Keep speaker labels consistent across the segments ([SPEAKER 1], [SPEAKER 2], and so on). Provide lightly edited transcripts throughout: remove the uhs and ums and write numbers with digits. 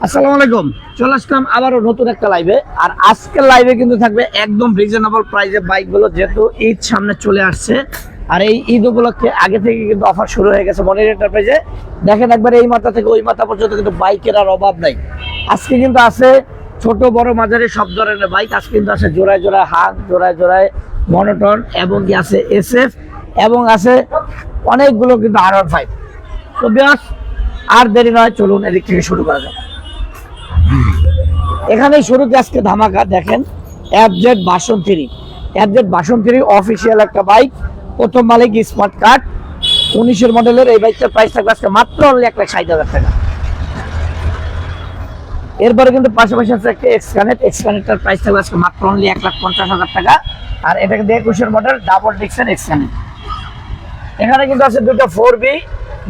[SPEAKER 1] আসসালামু আলাইকুম। চলে আসলাম আবারও নতুন একটা লাইভে। আর আজকের লাইভে কিন্তু থাকবে একদম রিজনেবল প্রাইসে বাইকগুলো, যেহেতু ঈদ সামনে চলে আসছে। আর এই ঈদ উপলক্ষে আগে থেকে কিন্তু অফার শুরু হয়ে গেছে মনির এন্টারপ্রাইজে। দেখেন একবার এই মাথা থেকে ওই মাথা পর্যন্ত কিন্তু বাইকের আর অভাব নাই। আজকে কিন্তু আছে ছোট বড় মাঝারি সব ধরনের বাইক। আজকে কিন্তু আছে জোড়ায় জোড়ায় হাক, জোড়ায় জোড়ায় মনোটন, এবং কি আছে SF, এবং আছে অনেকগুলো কিন্তু R15। তো বিয়াস আর দেরি নয়, চলুন এদিক থেকে শুরু করা যাক। এখানে শুরুতে আজকে ধামাকা। দেখেন FZ version 3, FZ version 3 official একটা বাইক, প্রথম মালিক স্মার্ট কার্ড, 19-এর মডেলের। এই বাইকটার প্রাইস থাকবে আজকে মাত্র অনলি 1,60,000 টাকা। এরপরে কিন্তু পাশাপাশি আছে একটা এক্সকানেক্টার প্রাইস থাকবে আজকে মাত্র অনলি 1,50,000 টাকা। আর এটা কিন্তু 21-এর মডেল ডাবল ডিস্কের এক্সকানেক্ট। এখানে কিন্তু আছে দুটো 4B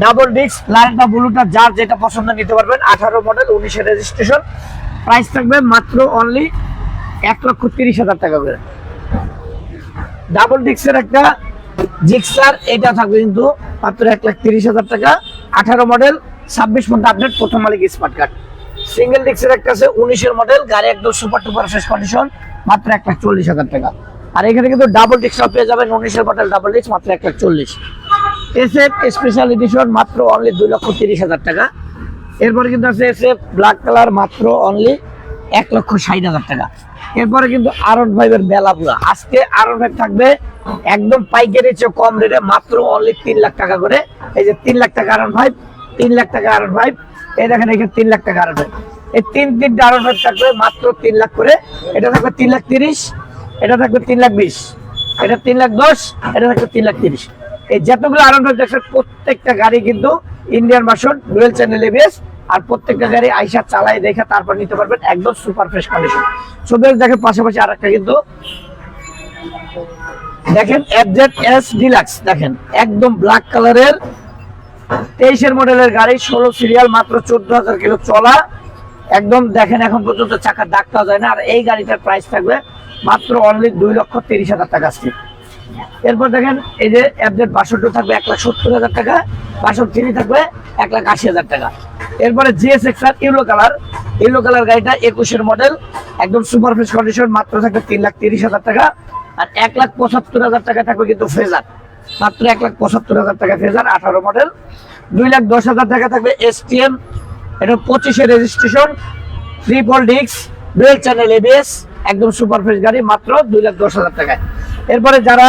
[SPEAKER 1] ডাবল ডিস্ক, লাইটটা ব্লুটা, যার যেটা পছন্দ নিতে পারবেন। 18 মডেল, 19-এর রেজিস্ট্রেশন, প্রাইস থাকবে মাত্র অনলি 1,30,000 টাকা করে। ডাবল ডিস্কের একটা জিক্সার, এটা থাকবে কিন্তু মাত্র 1,30,000 টাকা। 18 মডেল, 26 ঘন্টা আপডেট, প্রথম মালিক স্মার্ট কার্ড। সিঙ্গেল ডিস্কের একটা আছে 19-এর মডেল, গাড়ি একদম সুপার টুপার ফ্রেশ কন্ডিশন, মাত্র 1,40,000 টাকা। আর এখানে কিন্তু ডাবল ডিস্কটা পেয়ে যাবেন 19-এর মডেল ডাবল ডিস্ক, মাত্র 1,40,000। SF স্পেশাল এডিশন মাত্র অনলি 2,30,000 টাকা। এরপরে কিন্তু আছে SF ব্ল্যাক কালার, মাত্র অনলি 1,60,000 টাকা। এরপরে কিন্তু R15 এর বেলা পুরা। আজকে R15 থাকবে একদম পাইকারি চেয়ে কম রেটে, মাত্র অনলি 3 লাখ টাকা করে। এই যে 3 লাখ টাকা R15, 3 লাখ টাকা R15, এই দেখেন এখানে 3 লাখ টাকা R15। এই তিনটা R15 থাকবে মাত্র 3 লাখ করে। এটা থাকবে 3,30,000, এটা থাকবে 3,20,000, এটা 3,10,000, এটা থাকবে 3,30,000। এই যতগুলো R15 দেখছেন প্রত্যেকটা গাড়ি কিন্তু Indian version, dual channel ABS। আর প্রত্যেকটা গাড়ি আইসা চালাই দেখে তারপর নিতে পারবেন, একদম সুপার ফ্রেশ কন্ডিশন। ছবি দেখেন পাশাপাশি আরেকটা কিন্তু দেখেন FZS ডিলাক্স, দেখেন একদম ব্ল্যাক কালারের 23-এর মডেলের গাড়ি, 16 সিরিয়াল, মাত্র 14,000 কিলো চলা। একদম দেখেন এখন পর্যন্ত চাকার দাগ পাওয়া যায় না। আর এই গাড়িটার প্রাইস থাকবে মাত্র অনলি 2,30,000 টাকা আজকে। এরপর দেখেন এই যে FZ ভার্সন 2 থাকবে 1,70,000 টাকা, ভার্সন 3 থাকবে 1,80,000 টাকা। এরপরে GSX-R ইয়েলো কালার গাড়িটা 21-এর মডেল, একদম সুপার ফ্রেশ কন্ডিশন, মাত্র থাকবে 3,30,000 টাকা। আর 1,75,000 টাকা থাকবে কিন্তু ফেজার, মাত্র 1,75,000 টাকা ফেজার, 18 মডেল। 2,10,000 টাকা থাকবে STM, এটা 25-এর registration, triple disc, dual channel ABS, একদম সুপার ফ্রেশ গাড়ি, মাত্র 2,10,000 টাকায়। এরপরে যারা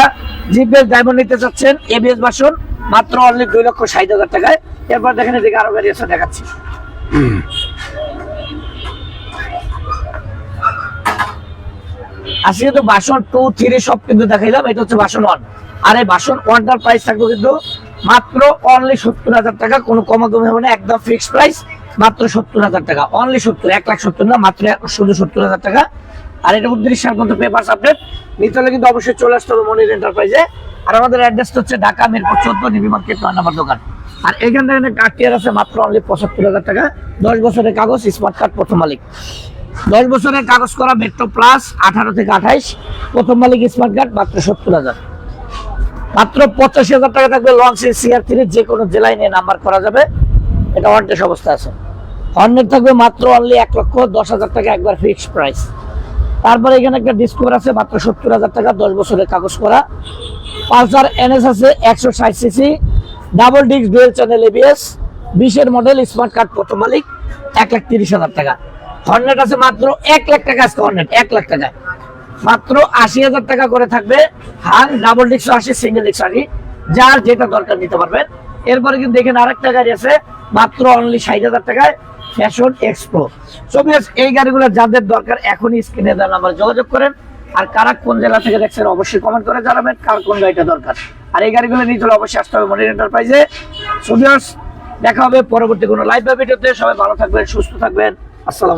[SPEAKER 1] জিপিএস ডায়মন্ড নিতে চাচ্ছেন ABS ভার্সন, মাত্র অনলি 2,60,000 টাকায়। এরপর দেখেন এদিকে আরো গাড়ি আছে, দেখাচ্ছি। আজকে তো ভার্সন 2, 3 সব কিন্তু দেখাইলাম, এটা হচ্ছে ভার্সন 1। আর এই ভার্সন 1টার প্রাইস থাকবে কিন্তু মাত্র অনলি 70,000 টাকা, কোনো কমাকমি হবে না, একদম ফিক্সড প্রাইস, মাত্র 70,000 টাকা, অনলি 70, 1,70,000 না, মাত্র শুধু 70,000 টাকা। আর এটা 29 সাল পর্যন্ত পেপারস আপডেট নিতে হলে কিন্তু অবশ্যই চলে আসতে হবে মনির এন্টারপ্রাইজে। আর আমাদের অ্যাড্রেস হচ্ছে ঢাকা মিরপুর 14, নিবি মার্কেট 9 নম্বর দোকান। আর এখান থেকে কার্ড আছে মাত্র অনলি 75,000 টাকা, 10 বছরের কাগজ, স্মার্ট কার্ড, প্রথম মালিক। 10 বছরের কাগজ করা মেট্রো প্লাস, 18 থেকে 28, প্রথম মালিক স্মার্ট কার্ড, মাত্র 70,000। মাত্র 85,000 টাকা থাকবে লঞ্চ CR3, যে কোনো জেলায় নিয়ে নাম্বার করা যাবে, এটা ওয়ারেন্টি অবস্থা আছে। হর্নেট থাকবে মাত্র অনলি 1,10,000 টাকা, একবার ফিক্সড প্রাইস। তারপরে এখানে একটা ডিসকভার আছে মাত্র 70,000 টাকা, 10 বছরের কাগজ করা। পালসার NS আছে 160 cc, double disc, dual channel ABS, 20-এর মডেল, স্মার্ট কার্ড, প্রথম মালিক, 1,30,000 টাকা। হর্নেট আছে মাত্র 1 লাখ টাকা, আজকে হর্নেট 1 লাখ টাকা, মাত্র 80,000 টাকা করে থাকবে। Hang double disc 80, single disc 80, যার যেটা দরকার নিতে পারবেন। এরপরে কিন্তু দেখেন আরেকটা গাড়ি আছে মাত্র অনলি 60,000 টাকায়, ফ্যাশন এক্সপ্রো। এই গাড়িগুলো যাদের দরকার এখনই স্ক্রিনে দেওয়া নাম্বারে যোগাযোগ করেন। আর কারা কোন জেলা থেকে দেখছেন অবশ্যই কমেন্ট করে জানাবেন কার কোন গাড়িটা দরকার। আর এই গাড়িগুলো নিতে হলে অবশ্যই আসতে হবে মনির এন্টারপ্রাইজে। দেখা হবে পরবর্তী কোনো লাইভ ভিডিওতে। সবাই ভালো থাকবেন, সুস্থ থাকবেন, আসসালাম।